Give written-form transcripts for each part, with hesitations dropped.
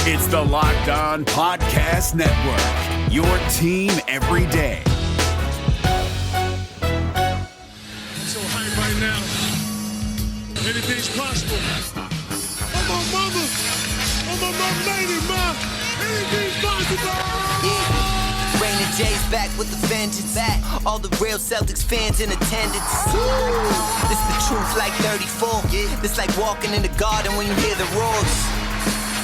It's the Locked On Podcast Network, your team every day. I'm so hyped right now. Anything's possible. I'm my mama. I'm my lady, ma. Anything's possible. Yeah. Rain and Jay's back with the vengeance. Back. All the real Celtics fans in attendance. This the truth like 34. This like walking in the garden when you hear the roars.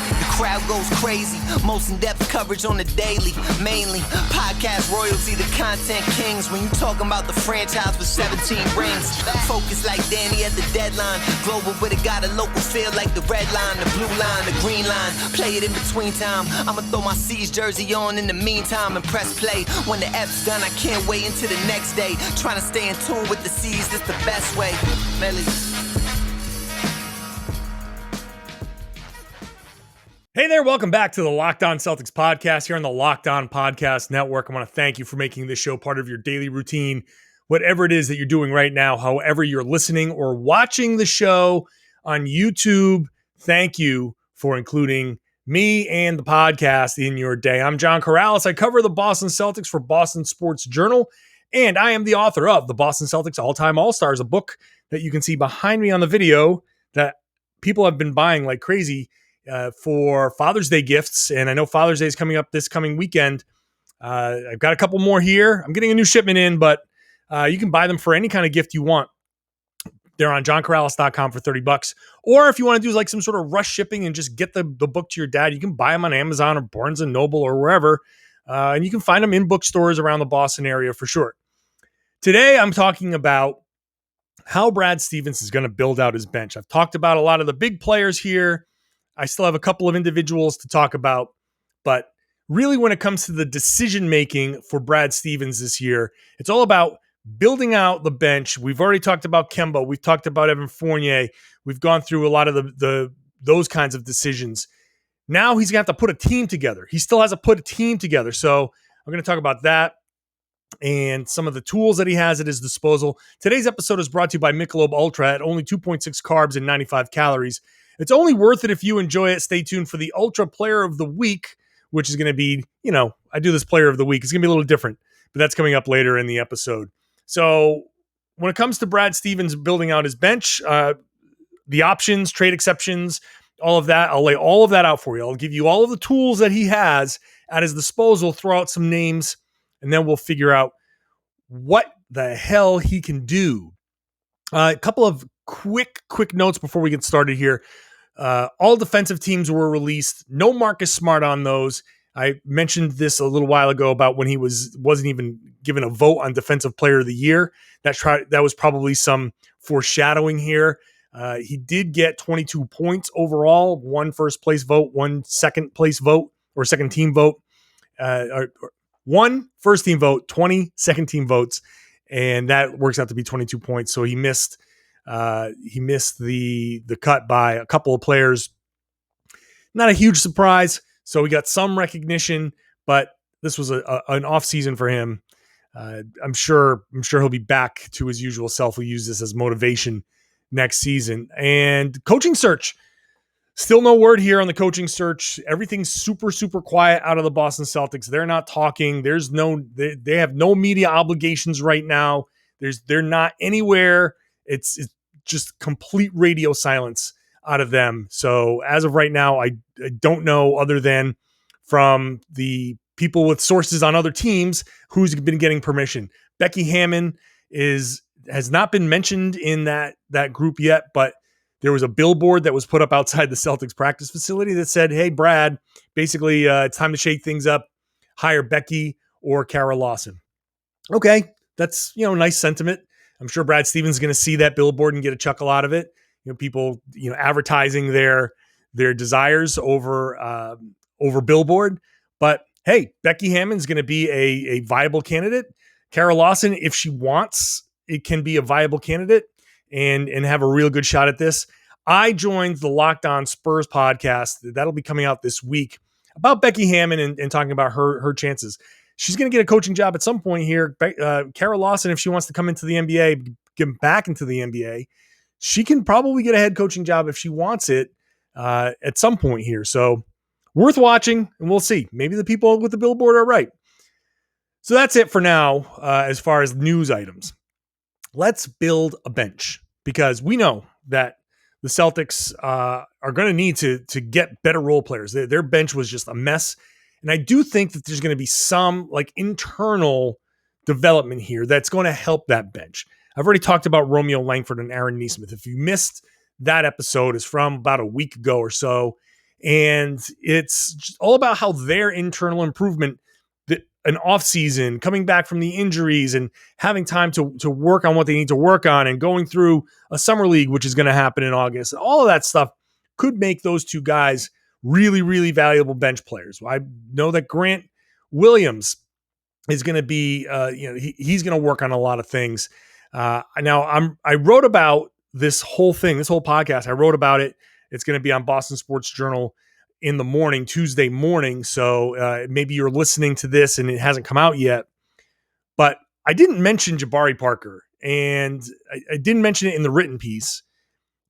The crowd goes crazy. Most in-depth coverage on the daily. Mainly podcast royalty, the content kings. When you talking about the franchise with 17 rings. Focus like Danny at the deadline. Global, but it got a local feel like the red line, the blue line, the green line. Play it in between time. I'ma throw my C's jersey on in the meantime and press play. When the F's done, I can't wait until the next day. Trying to stay in tune with the C's, that's the best way. Melly. Hey there, welcome back to the Locked On Celtics podcast here on the Locked On Podcast Network. I want to thank you for making this show part of your daily routine, whatever it is that you're doing right now, however you're listening or watching the show on YouTube. Thank you for including me and the podcast in your day. I'm John Karalis. I cover the Boston Celtics for Boston Sports Journal, and I am the author of the Boston Celtics AllStars, a book that you can see behind me on the video that people have been buying like crazy for Father's Day gifts. And I know Father's Day is coming up this coming weekend. I've got a couple more here. I'm getting a new shipment in, but you can buy them for any kind of gift you want. They're on johnkaralis.com for $30. Or if you want to do like some sort of rush shipping and just get the book to your dad, you can buy them on Amazon or Barnes & Noble or wherever. And you can find them in bookstores around the Boston area for sure. Today, I'm talking about how Brad Stevens is going to build out his bench. I've talked about a lot of the big players here. I still have a couple of individuals to talk about, but really when it comes to the decision-making for Brad Stevens this year, it's all about building out the bench. We've already talked about Kemba. We've talked about Evan Fournier. We've gone through a lot of those kinds of decisions. Now he's going to have to put a team together. He still has to put a team together. So I'm going to talk about that and some of the tools that he has at his disposal. Today's episode is brought to you by Michelob Ultra at only 2.6 carbs and 95 calories. It's only worth it if you enjoy it. Stay tuned for the Ultra Player of the Week, which is going to be, I do this Player of the Week. It's going to be a little different, but that's coming up later in the episode. So when it comes to Brad Stevens building out his bench, the options, trade exceptions, all of that, I'll lay all of that out for you. I'll give you all of the tools that he has at his disposal, throw out some names, and then we'll figure out what the hell he can do. A couple of quick notes before we get started here. All defensive teams were released. No Marcus Smart on those. I mentioned this a little while ago about when he wasn't even given a vote on Defensive Player of the Year. That was probably some foreshadowing here. He did get 22 points overall, one first place vote, one second place vote or second team vote, one first team vote, 20 second team votes, and that works out to be 22 points. So he missed the cut by a couple of players. Not a huge surprise. So we got some recognition, but this was an offseason for him. I'm sure he'll be back to his usual self. We'll use this as motivation next season. And coaching search. Still no word here on the coaching search. Everything's super, super quiet out of the Boston Celtics. They're not talking. They have no media obligations right now. They're not anywhere. It's just complete radio silence out of them. So as of right now, I don't know, other than from the people with sources on other teams, who's been getting permission. Becky Hammon has not been mentioned in that group yet, but there was a billboard that was put up outside the Celtics practice facility that said, "Hey, Brad, basically it's time to shake things up. Hire Becky or Karalis." Okay, that's nice sentiment. I'm sure Brad Stevens is going to see that billboard and get a chuckle out of it. People advertising their desires over billboard. But hey, Becky Hammon's going to be a viable candidate. Karalis, if she wants, it can be a viable candidate and have a real good shot at this. I joined the Locked On Spurs podcast. That'll be coming out this week about Becky Hammon and talking about her chances. She's going to get a coaching job at some point here. Karalis, if she wants to come into the NBA, get back into the NBA, she can probably get a head coaching job if she wants it at some point here. So worth watching, and we'll see. Maybe the people with the billboard are right. So that's it for now as far as news items. Let's build a bench because we know that the Celtics are going to need to get better role players. Their bench was just a mess. And I do think that there's going to be some like internal development here that's going to help that bench. I've already talked about Romeo Langford and Aaron Nesmith. If you missed that episode, it's from about a week ago or so. And it's just all about how their internal improvement, an offseason, coming back from the injuries and having time to work on what they need to work on and going through a summer league, which is going to happen in August. All of that stuff could make those two guys really, really valuable bench players. I know that Grant Williams is going to be, he's going to work on a lot of things. Now I wrote about this whole podcast. I wrote about it. It's going to be on Boston Sports Journal in the morning, Tuesday morning. So maybe you're listening to this and it hasn't come out yet, but I didn't mention Jabari Parker, and I didn't mention it in the written piece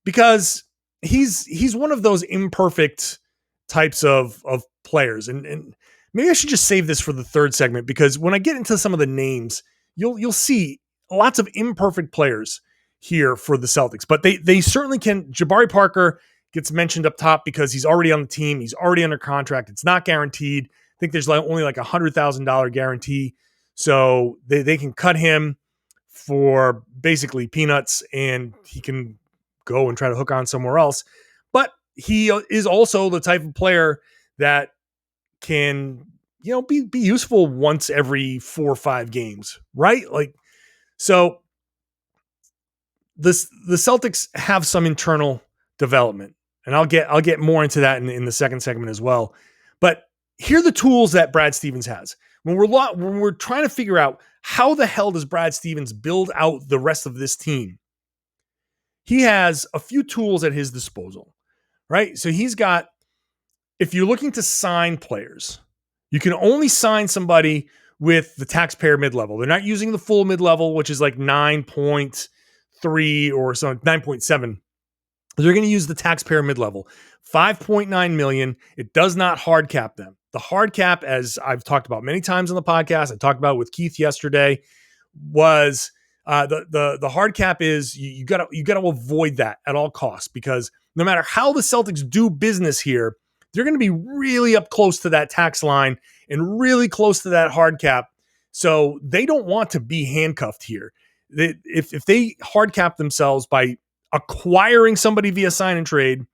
because he's one of those imperfect types of players. And maybe I should just save this for the third segment, because when I get into some of the names, you'll see lots of imperfect players here for the Celtics, but they certainly can. Jabari Parker gets mentioned up top because he's already on the team. He's already under contract. It's not guaranteed. I think there's only like $100,000 guarantee. So they can cut him for basically peanuts and he can go and try to hook on somewhere else. But he is also the type of player that can, be useful once every 4 or 5 games, right? So the Celtics have some internal development. And I'll get more into that in the second segment as well. But here are the tools that Brad Stevens has. When we're trying to figure out how the hell does Brad Stevens build out the rest of this team, he has a few tools at his disposal, right? So he's got, if you're looking to sign players, you can only sign somebody with the taxpayer mid-level. They're not using the full mid-level, which is like 9.3 or something, 9.7. They're going to use the taxpayer mid-level, $5.9 million. It does not hard cap them. The hard cap, as I've talked about many times on the podcast, I talked about it with Keith yesterday, was the hard cap is you got to avoid that at all costs, because no matter how the Celtics do business here, they're going to be really up close to that tax line and really close to that hard cap. So they don't want to be handcuffed here. If they hard cap themselves by acquiring somebody via sign and trade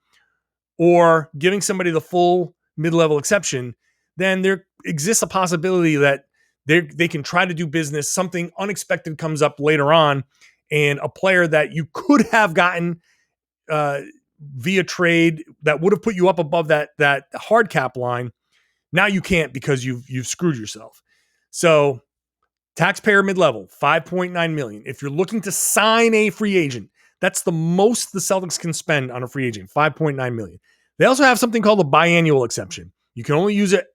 or giving somebody the full mid-level exception, then there exists a possibility that they can try to do business. Something unexpected comes up later on, and a player that you could have gotten via trade that would have put you up above that hard cap line, now you can't because you've screwed yourself. So taxpayer mid-level, $5.9 million. If you're looking to sign a free agent, that's the most the Celtics can spend on a free agent, $5.9 million. They also have something called a biannual exception. You can only use it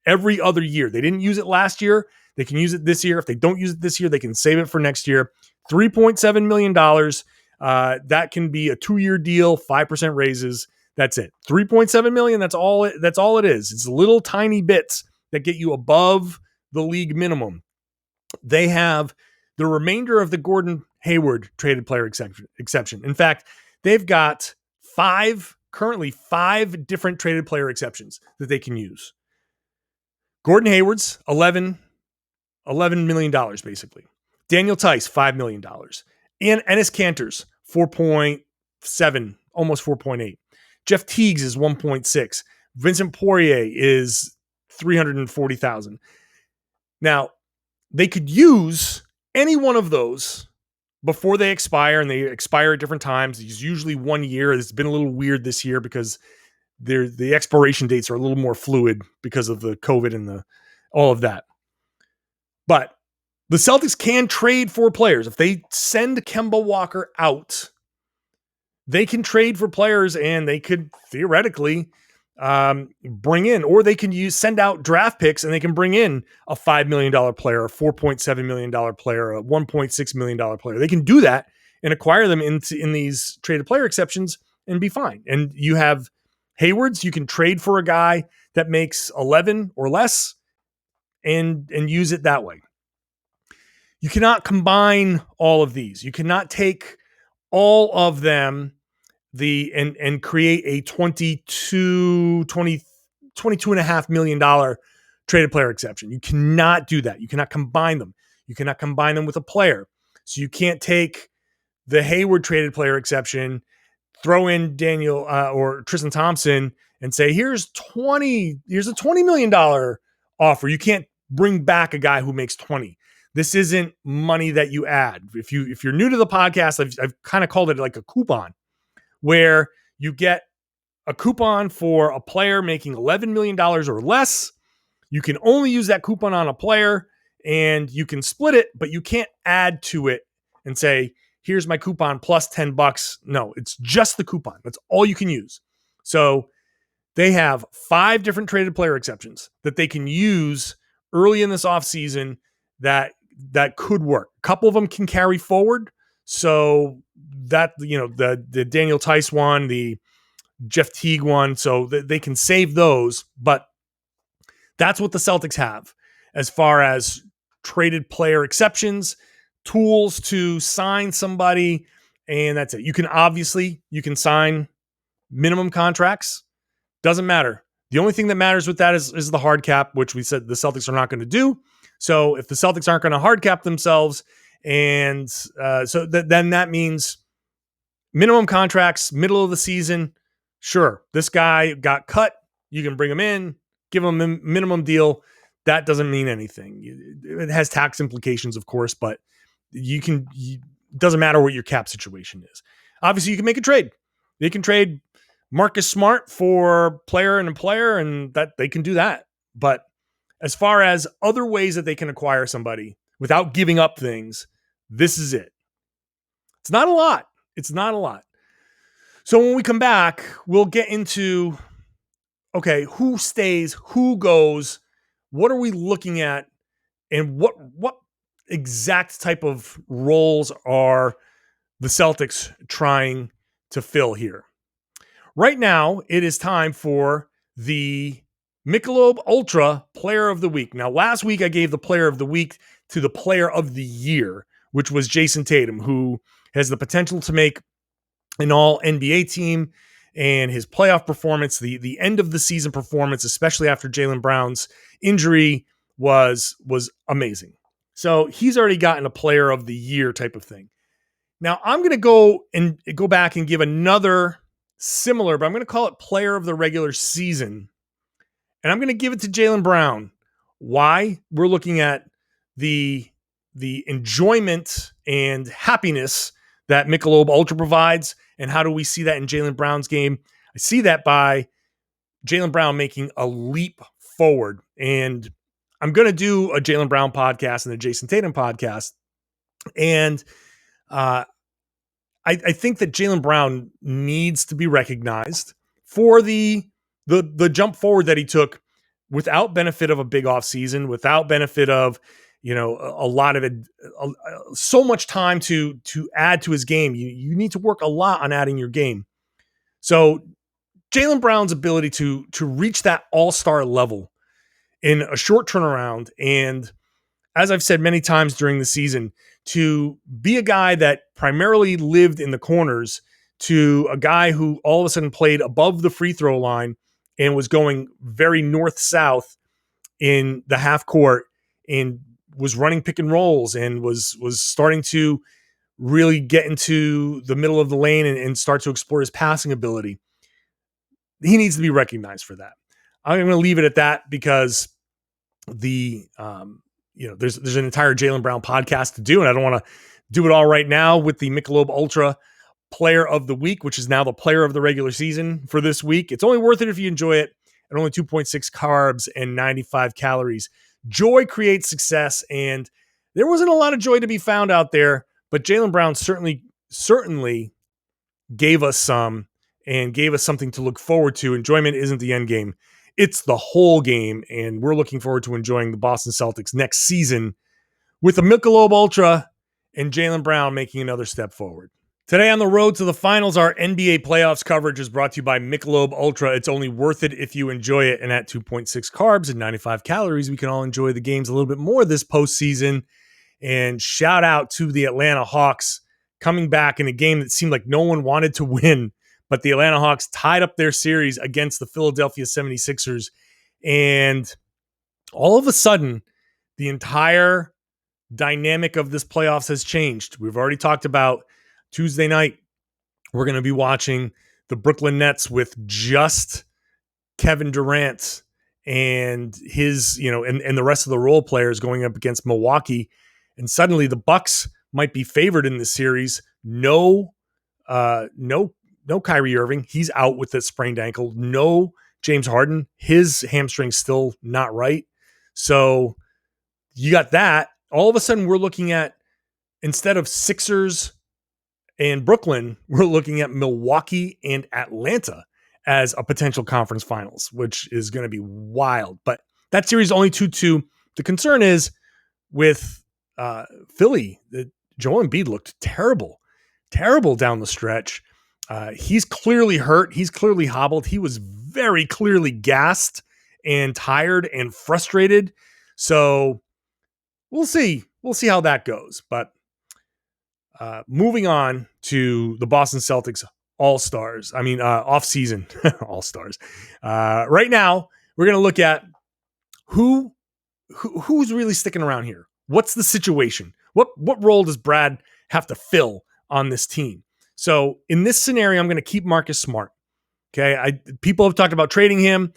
every other year. They didn't use it last year. They can use it this year. If they don't use it this year, they can save it for next year. $3.7 million. That can be a 2-year deal, 5% raises. That's it. $3.7 million. That's all it is. It's little tiny bits that get you above the league minimum. They have the remainder of the Gordon Hayward traded player exception. In fact, they've got currently five different traded player exceptions that they can use. Gordon Hayward's $11 million, basically. Daniel Theis, $5 million. And Enes Kanter's 4.7, almost 4.8. Jeff Teague's is 1.6. Vincent Poirier is $340,000. Now, they could use any one of those before they expire, and they expire at different times. It's usually 1 year. It's been a little weird this year because the expiration dates are a little more fluid because of the COVID and all of that. But the Celtics can trade for players. If they send Kemba Walker out, they can trade for players, and they could theoretically bring in, or they can send out draft picks, and they can bring in a $5 million player, a $4.7 million player, a $1.6 million player. They can do that and acquire them in these traded player exceptions and be fine. And you have Haywards, you can trade for a guy that makes 11 or less and use it that way. You cannot combine all of these. You cannot take all of them and create a $22.5 million traded player exception. You cannot do that. You cannot combine them. You cannot combine them with a player. So you can't take the Hayward traded player exception, throw in Daniel or Tristan Thompson and say, here's a $20 million offer. You can't bring back a guy who makes 20. This isn't money that you add. If you're new to the podcast, I've kind of called it like a coupon, where you get a coupon for a player making $11 million or less. You can only use that coupon on a player, and you can split it, but you can't add to it and say, here's my coupon plus $10. No, it's just the coupon. That's all you can use. So they have 5 different traded player exceptions that they can use early in this offseason that could work. A couple of them can carry forward. So that, the Daniel Theis one, the Jeff Teague one, so they can save those. But that's what the Celtics have as far as traded player exceptions, tools to sign somebody, and that's it. You can sign minimum contracts. Doesn't matter. The only thing that matters with that is the hard cap, which we said the Celtics are not going to do. So if the Celtics aren't going to hard cap themselves, and then that means minimum contracts, middle of the season. Sure, this guy got cut. You can bring him in, give him a minimum deal. That doesn't mean anything. It has tax implications, of course, but it doesn't matter what your cap situation is. Obviously, you can make a trade. They can trade Marcus Smart for player and a player, and that they can do that. But as far as other ways that they can acquire somebody without giving up things, this is it. It's not a lot. It's not a lot. So when we come back, we'll get into, okay, who stays, who goes, what are we looking at, and what exact type of roles are the Celtics trying to fill here. Right now, it is time for the Michelob Ultra Player of the Week. Now, last week I gave the Player of the Week to the Player of the Year, which was Jayson Tatum, who has the potential to make an all-NBA team, and his playoff performance, the end of the season performance, especially after Jaylen Brown's injury, was amazing. So he's already gotten a Player of the Year type of thing. Now I'm going to go back and give another similar, but I'm going to call it Player of the Regular Season. And I'm going to give it to Jaylen Brown. Why? We're looking at the enjoyment and happiness that Michelob Ultra provides, and how do we see that in Jaylen Brown's game? I see that by Jaylen Brown making a leap forward. And I'm going to do a Jaylen Brown podcast and a Jayson Tatum podcast. And I think that Jaylen Brown needs to be recognized for the jump forward that he took without benefit of a big offseason, without benefit of, a lot of it, so much time to add to his game. You need to work a lot on adding your game. So Jaylen Brown's ability to reach that all-star level in a short turnaround, and as I've said many times during the season, to be a guy that primarily lived in the corners to a guy who all of a sudden played above the free throw line and was going very north-south in the half court and was running pick and rolls and was starting to really get into the middle of the lane and start to explore his passing ability. He needs to be recognized for that. I'm going to leave it at that because there's an entire Jaylen Brown podcast to do, and I don't want to do it all right now with the Michelob Ultra Player of the Week, which is now the Player of the Regular Season for this week. It's only worth it if you enjoy it at only 2.6 carbs and 95 calories. Joy creates success, and there wasn't a lot of joy to be found out there, but Jaylen Brown certainly gave us some and gave us something to look forward to. Enjoyment isn't the end game. It's the whole game, and we're looking forward to enjoying the Boston Celtics next season with the Michelob Ultra and Jaylen Brown making another step forward. Today on the road to the finals, our NBA playoffs coverage is brought to you by Michelob Ultra. It's only worth it if you enjoy it. And at 2.6 carbs and 95 calories, we can all enjoy the games a little bit more this postseason. And shout out to the Atlanta Hawks coming back in a game that seemed like no one wanted to win. But the Atlanta Hawks tied up their series against the Philadelphia 76ers. And all of a sudden, the entire dynamic of this playoffs has changed. We've already talked about Tuesday night, we're going to be watching the Brooklyn Nets with just Kevin Durant and his, and the rest of the role players going up against Milwaukee. And suddenly the Bucks might be favored in this series. No Kyrie Irving. He's out with a sprained ankle. No James Harden. His hamstring's still not right. So you got that. All of a sudden we're looking at, instead of Sixers and Brooklyn, we're looking at Milwaukee and Atlanta as a potential conference finals, which is going to be wild. But that series is only 2-2. The concern is with Philly, Joel Embiid looked terrible down the stretch. He's clearly hurt. He's clearly hobbled. He was very clearly gassed and tired and frustrated. So we'll see. We'll see how that goes. But moving on to the Boston Celtics AllStars. Offseason AllStars. Right now, we're going to look at who's really sticking around here. What's the situation? What role does Brad have to fill on this team? So in this scenario, I'm going to keep Marcus Smart. Okay, people have talked about trading him.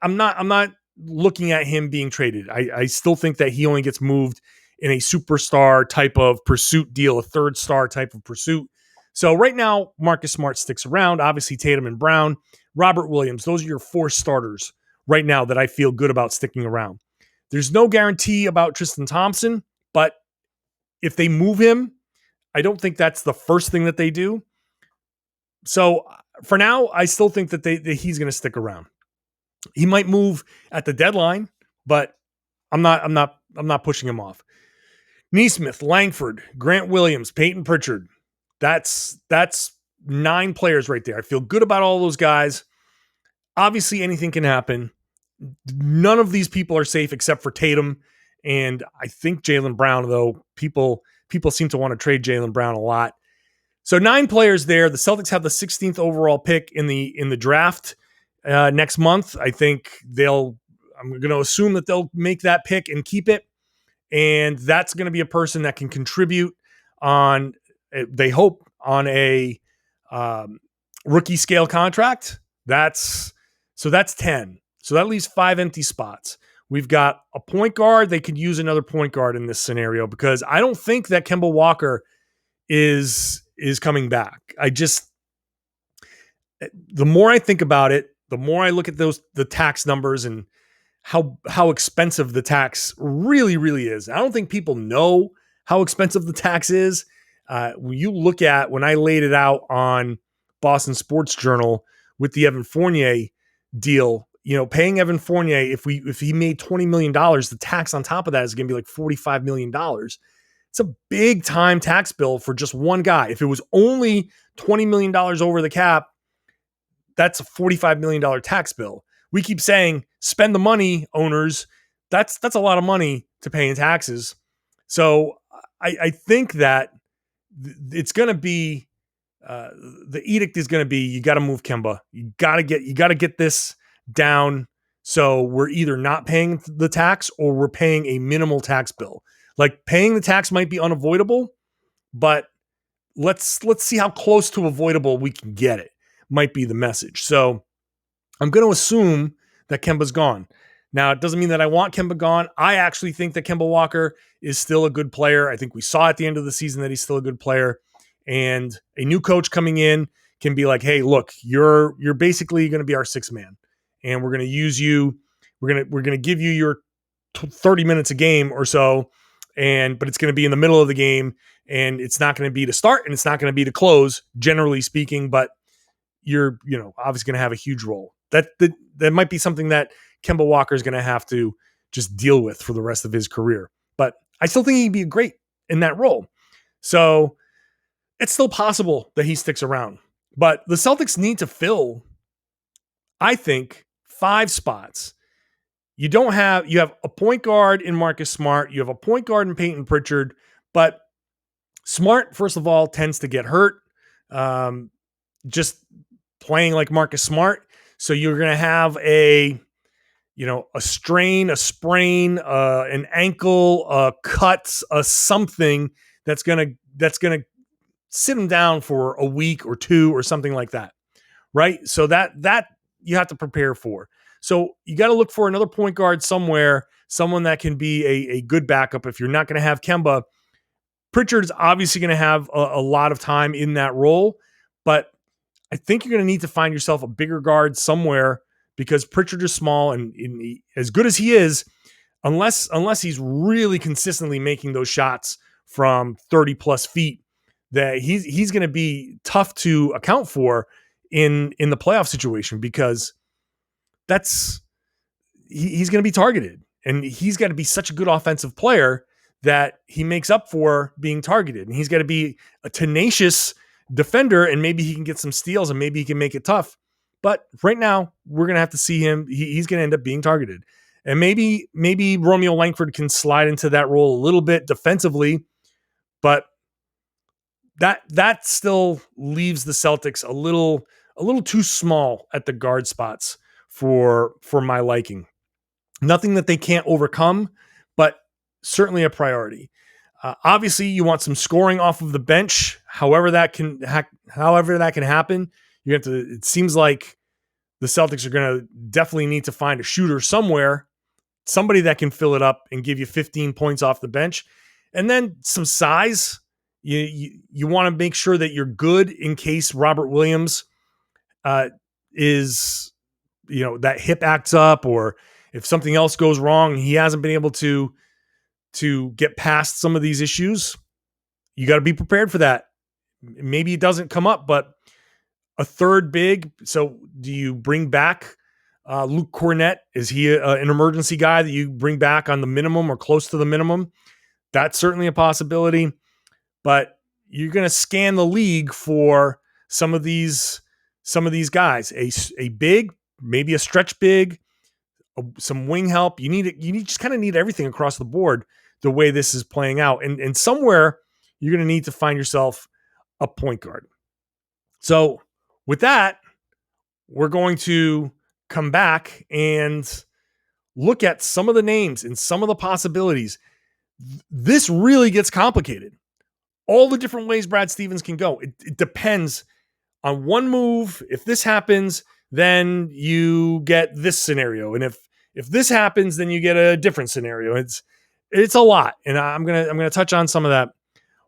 I'm not looking at him being traded. I still think that he only gets moved in a superstar type of pursuit deal, a third star type of pursuit. So right now, Marcus Smart sticks around. Obviously, Tatum and Brown, Robert Williams, those are your four starters right now that I feel good about sticking around. There's no guarantee about Tristan Thompson, but if they move him, I don't think that's the first thing that they do. So for now, I still think that he's going to stick around. He might move at the deadline, but I'm not pushing him off. Neesmith, Langford, Grant Williams, Peyton Pritchard. That's 9 players right there. I feel good about all those guys. Obviously, anything can happen. None of these people are safe except for Tatum. And I think Jaylen Brown, though, people seem to want to trade Jaylen Brown a lot. So 9 players there. The Celtics have the 16th overall pick in the draft next month. I think I'm going to assume that they'll make that pick and keep it. And that's going to be a person that can contribute on, they hope, on a rookie scale contract. That's 10. So that leaves 5 empty spots. We've got a point guard. They could use another point guard in this scenario because I don't think that Kemba Walker is coming back. The more I think about it, the more I look at the tax numbers and how expensive the tax really, really is. I don't think people know how expensive the tax is. When you look at, when I laid it out on Boston Sports Journal with the Evan Fournier deal, paying Evan Fournier, if he made $20 million, the tax on top of that is going to be like $45 million. It's a big time tax bill for just one guy. If it was only $20 million over the cap, that's a $45 million tax bill. We keep saying, spend the money, owners. That's a lot of money to pay in taxes. So I think that it's going to be, the edict is going to be, you got to move Kemba. You got to get this down. So we're either not paying the tax or we're paying a minimal tax bill. Like, paying the tax might be unavoidable, but let's see how close to avoidable we can get it. Might be the message. So I'm going to assume that Kemba's gone. Now, it doesn't mean that I want Kemba gone. I actually think that Kemba Walker is still a good player. I think we saw at the end of the season that he's still a good player. And a new coach coming in can be like, hey, look, you're basically going to be our sixth man. And we're going to use you. We're going to give you your 30 minutes a game or so. But it's going to be in the middle of the game. And it's not going to be to start and it's not going to be to close, generally speaking. But you're, obviously going to have a huge role. That might be something that Kemba Walker is going to have to just deal with for the rest of his career. But I still think he'd be great in that role. So it's still possible that he sticks around. But the Celtics need to fill, I think, 5 spots. You have a point guard in Marcus Smart. You have a point guard in Peyton Pritchard. But Smart, first of all, tends to get hurt. Just playing like Marcus Smart. So you're going to have a strain, a sprain, an ankle, a cut, a something that's going to sit him down for a week or 2 or something like that. Right? So that you have to prepare for. So you got to look for another point guard somewhere, someone that can be a good backup if you're not going to have Kemba. Pritchard's obviously going to have a lot of time in that role, but I think you're going to need to find yourself a bigger guard somewhere because Pritchard is small and as good as he is, unless he's really consistently making those shots from 30 plus feet, that he's going to be tough to account for in the playoff situation because he's going to be targeted, and he's got to be such a good offensive player that he makes up for being targeted, and he's got to be a tenacious defender, and maybe he can get some steals and maybe he can make it tough. But right now we're going to have to see him. He's going to end up being targeted, and maybe Romeo Langford can slide into that role a little bit defensively, but that still leaves the Celtics a little too small at the guard spots for my liking. Nothing that they can't overcome, but certainly a priority. Obviously, you want some scoring off of the bench. However that can happen, you have to. It seems like the Celtics are going to definitely need to find a shooter somewhere, somebody that can fill it up and give you 15 points off the bench, and then some size. You want to make sure that you're good in case Robert Williams is, that hip acts up, or if something else goes wrong, he hasn't been able to get past some of these issues. You got to be prepared for that. Maybe it doesn't come up, but a third big. So do you bring back Luke Cornett? Is he an emergency guy that you bring back on the minimum or close to the minimum? That's certainly a possibility, but you're going to scan the league for some of these guys, a big, maybe a stretch big, some wing help. You just kind of need everything across the board the way this is playing out. And somewhere you're going to need to find yourself a point guard. So with that, we're going to come back and look at some of the names and some of the possibilities. This really gets complicated. All the different ways Brad Stevens can go. It depends on one move. If this happens, then you get this scenario. And if this happens, then you get a different scenario. It's a lot. And I'm gonna touch on some of that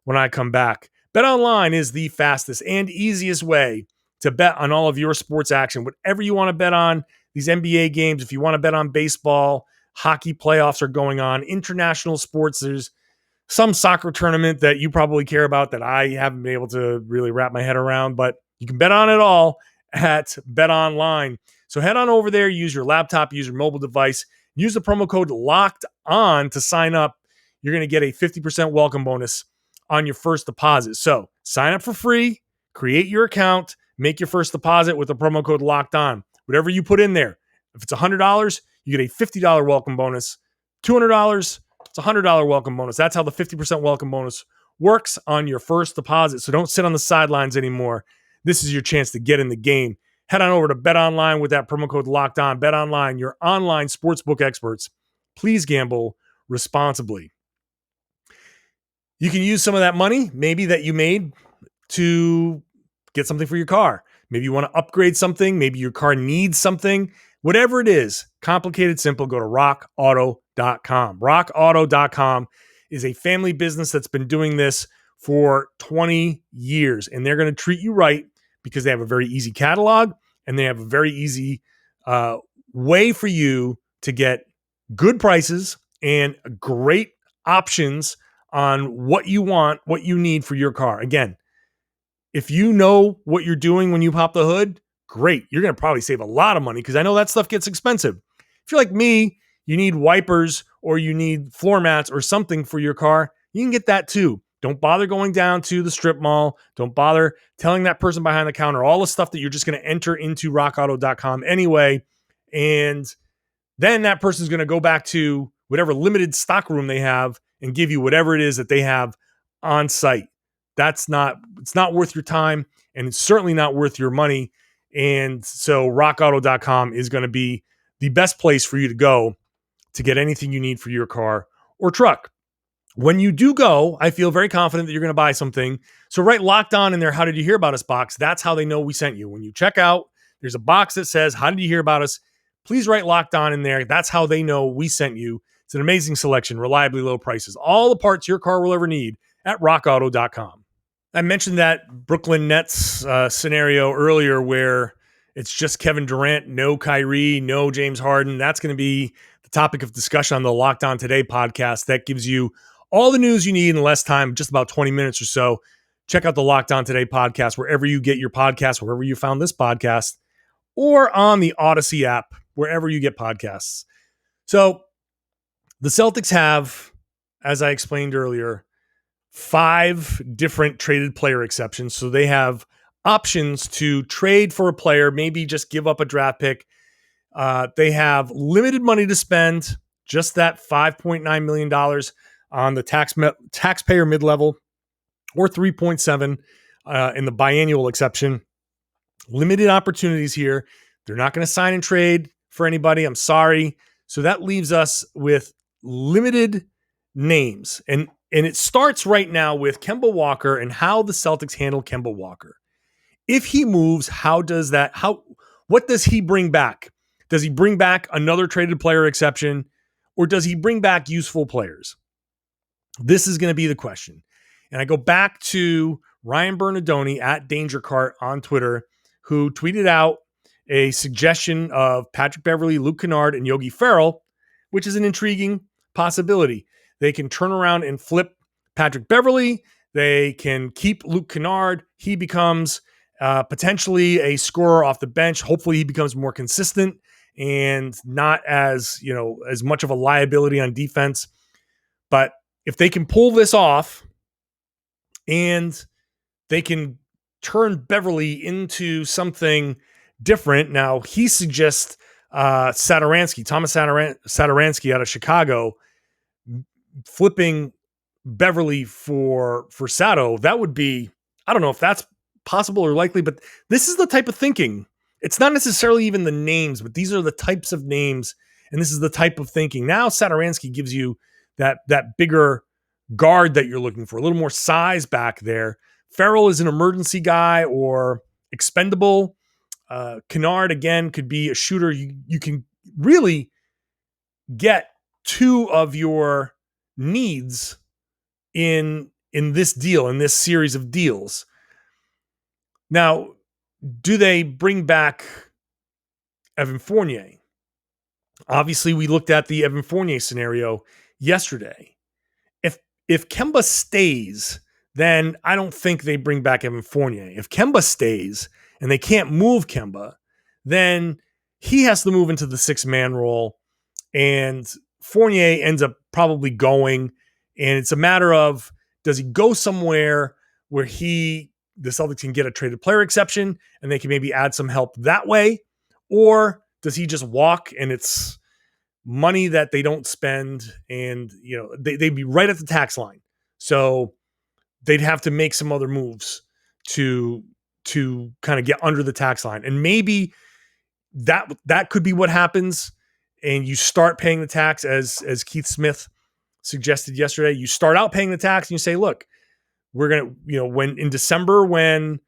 when I come back. BetOnline is the fastest and easiest way to bet on all of your sports action. Whatever you want to bet on, these NBA games, if you want to bet on baseball, hockey playoffs are going on, international sports, there's some soccer tournament that you probably care about that I haven't been able to really wrap my head around, but you can bet on it all at BetOnline. So head on over there, use your laptop, use your mobile device, use the promo code LOCKEDON to sign up. You're going to get a 50% welcome bonus on your first deposit. So sign up for free, create your account, make your first deposit with the promo code LOCKEDON. Whatever you put in there, if it's $100, you get a $50 welcome bonus. $200, it's a $100 welcome bonus. That's how the 50% welcome bonus works on your first deposit. So don't sit on the sidelines anymore. This is your chance to get in the game. Head on over to BetOnline with that promo code LOCKEDON. BetOnline, your online sportsbook experts. Please gamble responsibly. You can use some of that money, maybe that you made, to get something for your car. Maybe you want to upgrade something. Maybe your car needs something. Whatever it is, complicated, simple, go to rockauto.com. Rockauto.com is a family business that's been doing this for 20 years, and they're going to treat you right because they have a very easy catalog and they have a very easy way for you to get good prices and great options on what you want, what you need for your car. Again, if you know what you're doing when you pop the hood, great. You're going to probably save a lot of money because I know that stuff gets expensive. If you're like me, you need wipers or you need floor mats or something for your car, you can get that too. Don't bother going down to the strip mall. Don't bother telling that person behind the counter all the stuff that you're just going to enter into rockauto.com anyway. And then that person's going to go back to whatever limited stock room they have and give you whatever it is that they have on site. It's not worth your time, and it's certainly not worth your money. And so rockauto.com is going to be the best place for you to go to get anything you need for your car or truck. When you do go, I feel very confident that you're going to buy something. So write Locked On in there, how did you hear about us box? That's how they know we sent you. When you check out, there's a box that says, how did you hear about us? Please write Locked On in there. That's how they know we sent you. It's an amazing selection, reliably low prices, all the parts your car will ever need at rockauto.com. I mentioned that Brooklyn Nets scenario earlier where it's just Kevin Durant, no Kyrie, no James Harden. That's going to be the topic of discussion on the Locked On Today podcast. That gives you all the news you need in less time, just about 20 minutes or so. Check out the Locked On Today podcast, wherever you get your podcast, wherever you found this podcast, or on the Odyssey app, wherever you get podcasts. So the Celtics have, as I explained earlier, 5 different traded player exceptions. So they have options to trade for a player, maybe just give up a draft pick. They have limited money to spend, just that $5.9 million on the taxpayer mid-level, or 3.7 in the biannual exception. Limited opportunities here. They're not going to sign and trade for anybody. I'm sorry. So that leaves us with limited names. And it starts right now with Kemba Walker and how the Celtics handle Kemba Walker. If he moves, what does he bring back? Does he bring back another traded player exception, or does he bring back useful players? This is going to be the question. And I go back to Ryan Bernardoni at Danger Cart on Twitter, who tweeted out a suggestion of Patrick Beverley, Luke Kennard, and Yogi Ferrell, which is an intriguing possibility. They can turn around and flip Patrick Beverley. They can keep Luke Kennard. He becomes potentially a scorer off the bench. Hopefully he becomes more consistent and not as much of a liability on defense. But if they can pull this off and they can turn Beverley into something different. Now he suggests Thomas Satoransky out of Chicago, flipping Beverley for Sato. That would be, I don't know if that's possible or likely, but this is the type of thinking. It's not necessarily even the names, but these are the types of names, and this is the type of thinking. Now Satoransky gives you that bigger guard that you're looking for, a little more size back there. Ferrell is an emergency guy or expendable. Kennard, again, could be a shooter. You can really get 2 of your needs in this deal, in this series of deals. Now, do they bring back Evan Fournier? Obviously, we looked at the Evan Fournier scenario yesterday. If Kemba stays, then I don't think they bring back Evan Fournier. If Kemba stays and they can't move Kemba, then he has to move into the 6-man role, and Fournier ends up probably going. And it's a matter of, does he go somewhere where the Celtics can get a traded player exception and they can maybe add some help that way? Or does he just walk and it's money that they don't spend, and they'd be right at the tax line? So they'd have to make some other moves to kind of get under the tax line. And maybe that could be what happens. And you start paying the tax as Keith Smith suggested yesterday. You start out paying the tax and you say, look, we're going to, when in December, when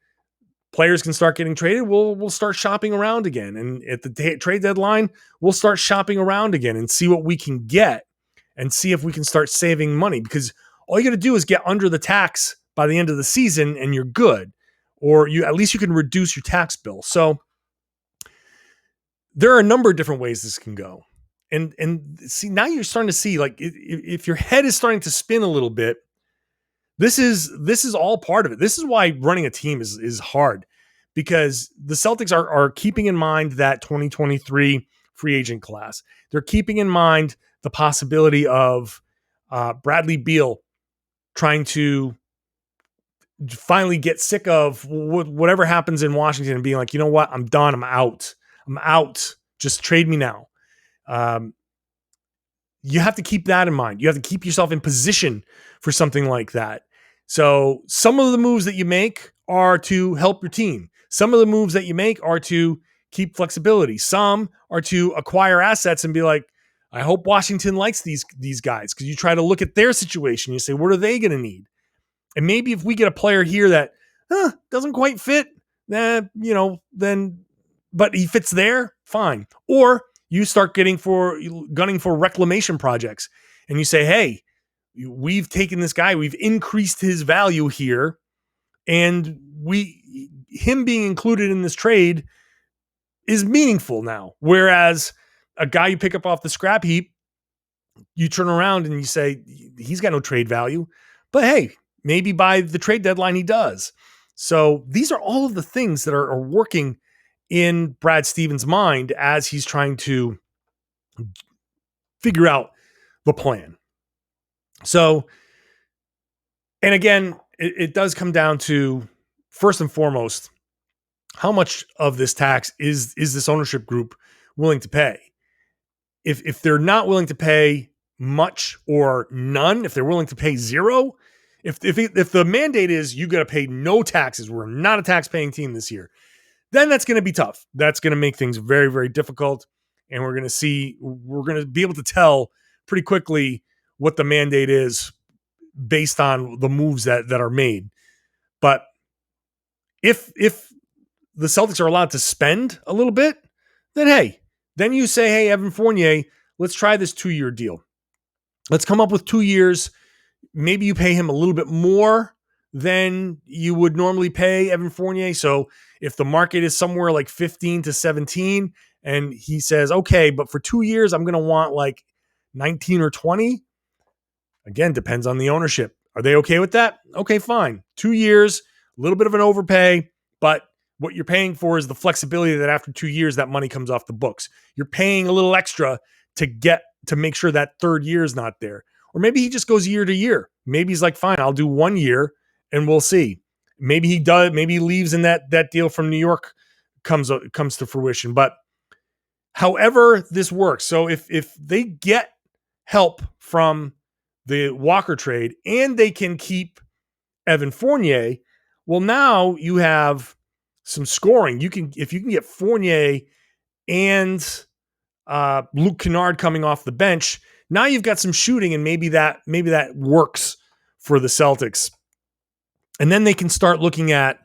players can start getting traded, we'll start shopping around again. And at the trade deadline, we'll start shopping around again and see what we can get and see if we can start saving money, because all you got to do is get under the tax by the end of the season and you're good, or at least you can reduce your tax bill. So there are a number of different ways this can go. And see, now you're starting to see, like, if your head is starting to spin a little bit, this is all part of it. This is why running a team is hard, because the Celtics are keeping in mind that 2023 free agent class. They're keeping in mind the possibility of Bradley Beal trying to finally get sick of whatever happens in Washington and being like, you know what, I'm done. I'm out. Just trade me now. You have to keep that in mind. You have to keep yourself in position for something like that. So some of the moves that you make are to help your team. Some of the moves that you make are to keep flexibility. Some are to acquire assets and be like, I hope Washington likes these guys, because you try to look at their situation. You say, what are they going to need? And maybe if we get a player here that doesn't quite fit, then, but he fits there, fine. Or you start gunning for reclamation projects, and you say, hey, we've taken this guy, we've increased his value here, and him being included in this trade is meaningful now. Whereas a guy you pick up off the scrap heap, you turn around and you say, he's got no trade value, but hey, maybe by the trade deadline he does. So these are all of the things that are working in Brad Stevens' mind as he's trying to figure out the plan. So, and again, it does come down to, first and foremost, how much of this tax is this ownership group willing to pay? If they're not willing to pay much or none, if they're willing to pay zero, if the mandate is you got to pay no taxes, we're not a tax-paying team this year, then that's going to be tough. That's going to make things very, very difficult. And we're going to be able to tell pretty quickly what the mandate is based on the moves that are made. But if the Celtics are allowed to spend a little bit, then hey, then you say, hey, Evan Fournier, let's try this 2-year deal. Let's come up with 2 years. Maybe you pay him a little bit more than you would normally pay Evan Fournier. So if the market is somewhere like 15 to 17 and he says, okay, but for 2 years, I'm going to want like 19 or 20. Again, depends on the ownership. Are they okay with that? Okay, fine. 2 years, a little bit of an overpay, but what you're paying for is the flexibility that after 2 years, that money comes off the books. You're paying a little extra to make sure that third year is not there. Or maybe he just goes year to year. Maybe he's like, fine, I'll do 1 year and we'll see. Maybe he does. Maybe he leaves and that deal from New York comes to fruition. But however this works, so if they get help from the Walker trade and they can keep Evan Fournier, well, now you have some scoring. If you can get Fournier and Luke Kennard coming off the bench, now you've got some shooting, and maybe that works for the Celtics. And then they can start looking at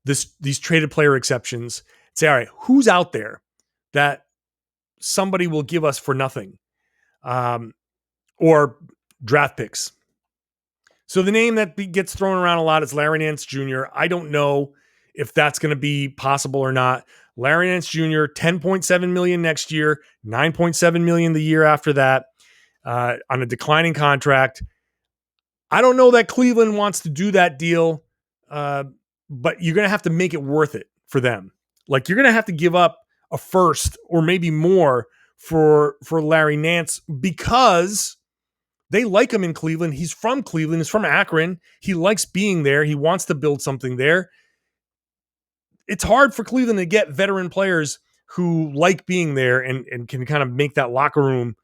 these traded player exceptions. Say, all right, who's out there that somebody will give us for nothing, or draft picks. So the name that gets thrown around a lot is Larry Nance Jr. I don't know if that's going to be possible or not. Larry Nance Jr., $10.7 million next year, $9.7 million the year after that, on a declining contract. I don't know that Cleveland wants to do that deal, but you're going to have to make it worth it for them. Like, you're going to have to give up a first or maybe more for Larry Nance, because they like him in Cleveland. He's from Cleveland. He's from Akron. He likes being there. He wants to build something there. It's hard for Cleveland to get veteran players who like being there and can kind of make that locker room,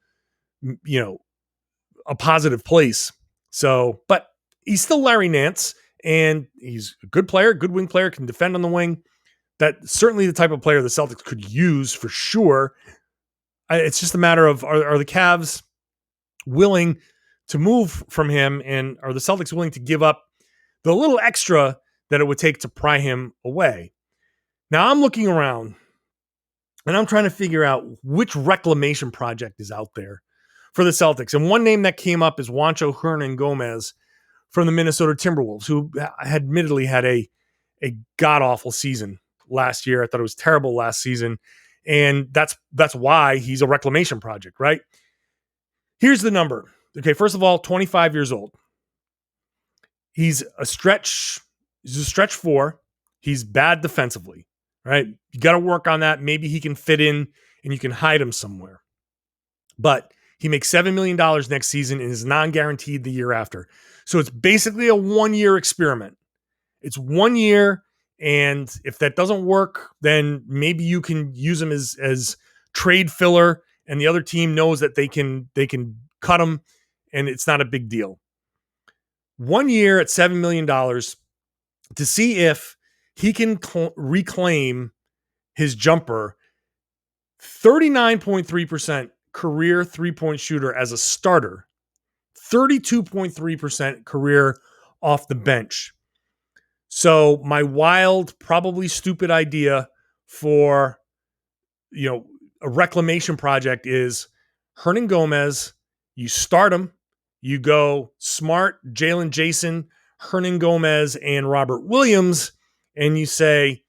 a positive place. So, but he's still Larry Nance, and he's a good player, good wing player, can defend on the wing. That's certainly the type of player the Celtics could use for sure. It's just a matter of, are the Cavs willing to move from him, and are the Celtics willing to give up the little extra that it would take to pry him away? Now I'm looking around and I'm trying to figure out which reclamation project is out there for the Celtics. And one name that came up is Juancho Hernan-Gomez from the Minnesota Timberwolves, who admittedly had a god-awful season last year. I thought it was terrible last season. And that's why he's a reclamation project, right? Here's the number. Okay, first of all, 25 years old. He's a stretch 4. He's bad defensively, right? You got to work on that. Maybe he can fit in and you can hide him somewhere. But he makes $7 million next season and is non-guaranteed the year after. So it's basically a 1-year experiment. It's 1 year, and if that doesn't work, then maybe you can use him as trade filler, and the other team knows that they can cut him, and it's not a big deal. 1 year at $7 million to see if he can reclaim his jumper. 39.3% career three-point shooter as a starter. 32.3% career off the bench. So my wild, probably stupid idea for, a reclamation project is Hernangomez. You start him. You go Smart, Jaylen, Jayson, Hernangomez, and Robert Williams, and you say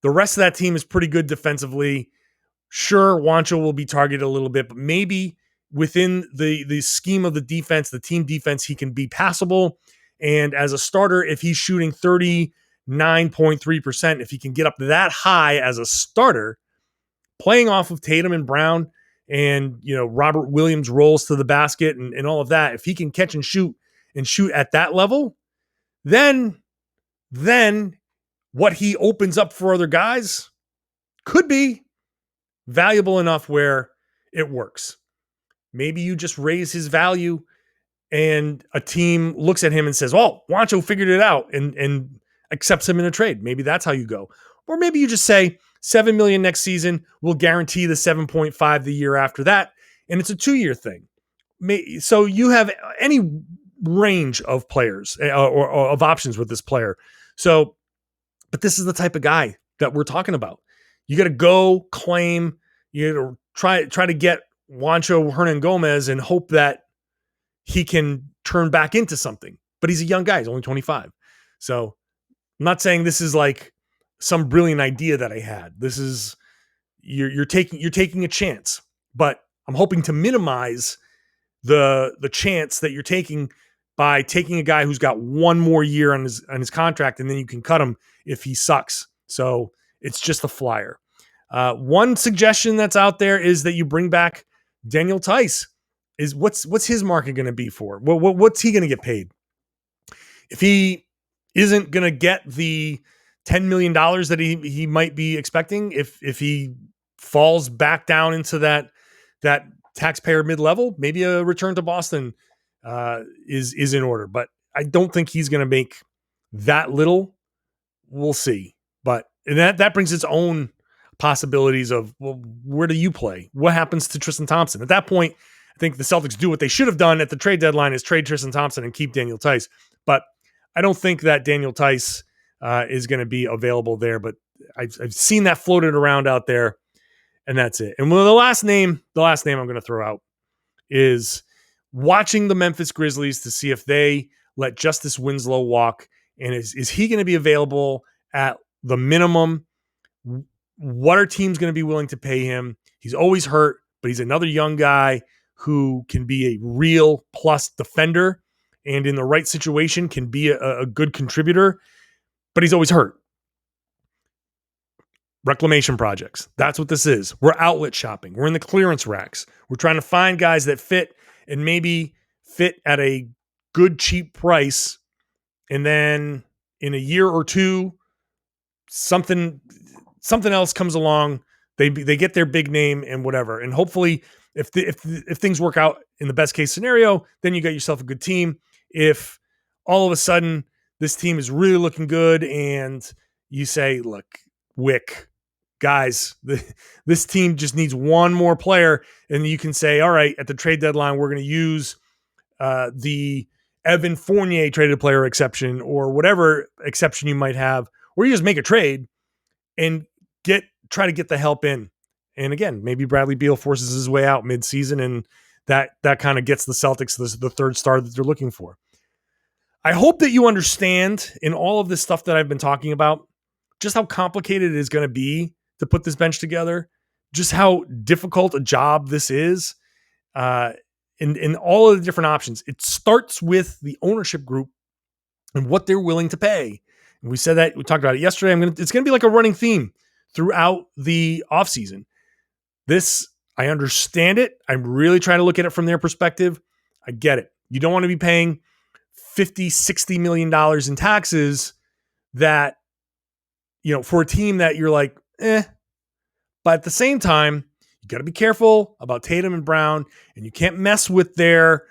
the rest of that team is pretty good defensively. Sure, Juancho will be targeted a little bit, but maybe within the scheme of the defense, the team defense, he can be passable. And as a starter, if he's shooting 39.3%, if he can get up that high as a starter, playing off of Tatum and Brown and, Robert Williams rolls to the basket and all of that, if he can catch and shoot at that level, then what he opens up for other guys could be valuable enough where it works. Maybe you just raise his value and a team looks at him and says, oh, Juancho figured it out and accepts him in a trade. Maybe that's how you go. Or maybe you just say $7 million next season, we'll guarantee the 7.5 the year after that. And it's a 2-year thing. So you have any range of players or of options with this player. So, but this is the type of guy that we're talking about. You got to go claim, you got to try to get Juancho Hernangomez and hope that he can turn back into something. But he's a young guy. He's only 25. So I'm not saying this is like some brilliant idea that I had. This is you're taking a chance, but I'm hoping to minimize the chance that you're taking by taking a guy who's got one more year on his contract, and then you can cut him if he sucks. So it's just a flyer. One suggestion that's out there is that you bring back Daniel Theis. Is what's his market going to be for? What's he going to get paid? If he isn't going to get the $10 million that he might be expecting, if he falls back down into that taxpayer mid-level, maybe a return to Boston is in order. But I don't think he's going to make that little. We'll see. But that brings its own possibilities of, well, where do you play? What happens to Tristan Thompson? At that point, I think the Celtics do what they should have done at the trade deadline is trade Tristan Thompson and keep Daniel Theis. But I don't think that Daniel Theis is going to be available there. But I've seen that floated around out there, and that's it. And the last name I'm going to throw out is watching the Memphis Grizzlies to see if they let Justice Winslow walk. And is he going to be available at the minimum? What are teams going to be willing to pay him? He's always hurt, but he's another young guy who can be a real plus defender and in the right situation can be a good contributor, but he's always hurt. Reclamation projects. That's what this is. We're outlet shopping. We're in the clearance racks. We're trying to find guys that fit and maybe fit at a good, cheap price. And then in a year or two, something else comes along. They get their big name and whatever. And hopefully if things work out in the best case scenario, then you got yourself a good team. If all of a sudden this team is really looking good and you say, look, Wick, guys, this team just needs one more player. And you can say, all right, at the trade deadline, we're going to use the Evan Fournier traded player exception or whatever exception you might have, or you just make a trade and try to get the help in. And again, maybe Bradley Beal forces his way out mid-season, and that kind of gets the Celtics the third star that they're looking for. I hope that you understand in all of this stuff that I've been talking about, just how complicated it is going to be to put this bench together, just how difficult a job this is, in all of the different options. It starts with the ownership group and what they're willing to pay. And we said that, we talked about it yesterday. It's going to be like a running theme throughout the offseason. This, I understand it. I'm really trying to look at it from their perspective. I get it. You don't want to be paying $50, $60 million in taxes that, for a team that you're like, but at the same time, you got to be careful about Tatum and Brown, and you can't mess with their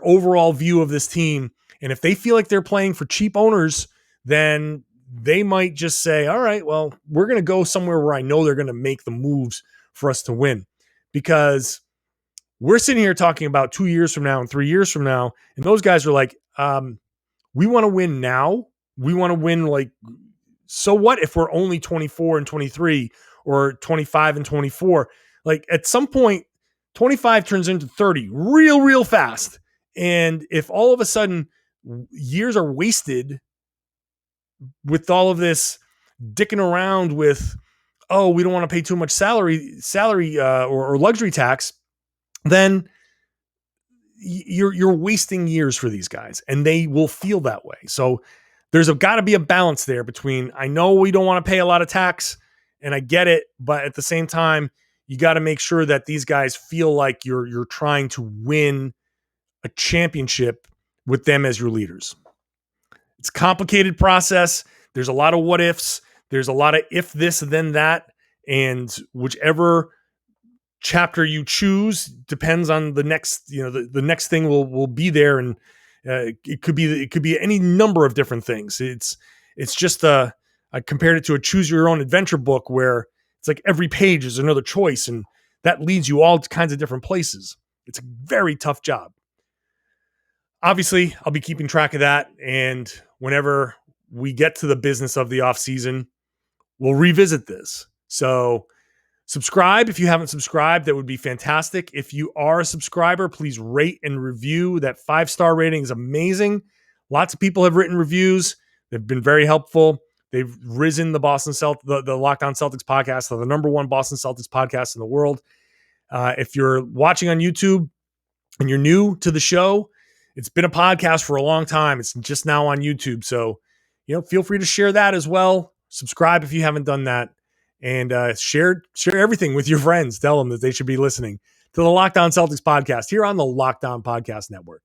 overall view of this team. And if they feel like they're playing for cheap owners, then they might just say, all right, well, we're going to go somewhere where I know they're going to make the moves for us to win. Because we're sitting here talking about 2 years from now and 3 years from now, and those guys are like, we want to win now. We want to win, like, so what if we're only 24 and 23 or 25 and 24? Like, at some point, 25 turns into 30 real fast. And if all of a sudden years are wasted with all of this dicking around with, oh, we don't want to pay too much salary or luxury tax, then you're wasting years for these guys, and they will feel that way. So there's got to be a balance there between, I know we don't want to pay a lot of tax, and I get it, but at the same time, you got to make sure that these guys feel like you're trying to win a championship with them as your leaders. It's a complicated process. There's a lot of what ifs. There's a lot of if this, then that, and whichever chapter you choose depends on the next. The next thing will be there, and it could be any number of different things. It's just I compared it to a choose your own adventure book where it's like every page is another choice, and that leads you all to kinds of different places. It's a very tough job. Obviously, I'll be keeping track of that, and whenever we get to the business of the offseason, we'll revisit this. So subscribe if you haven't subscribed. That would be fantastic. If you are a subscriber, please rate and review. That 5-star rating is amazing. Lots of people have written reviews. They've been very helpful. They've risen the the Locked On Celtics podcast to the number one Boston Celtics podcast in the world. If you're watching on YouTube and you're new to the show, it's been a podcast for a long time. It's just now on YouTube. So, feel free to share that as well. Subscribe if you haven't done that. And share everything with your friends. Tell them that they should be listening to the Locked On Celtics podcast here on the Locked On Podcast Network.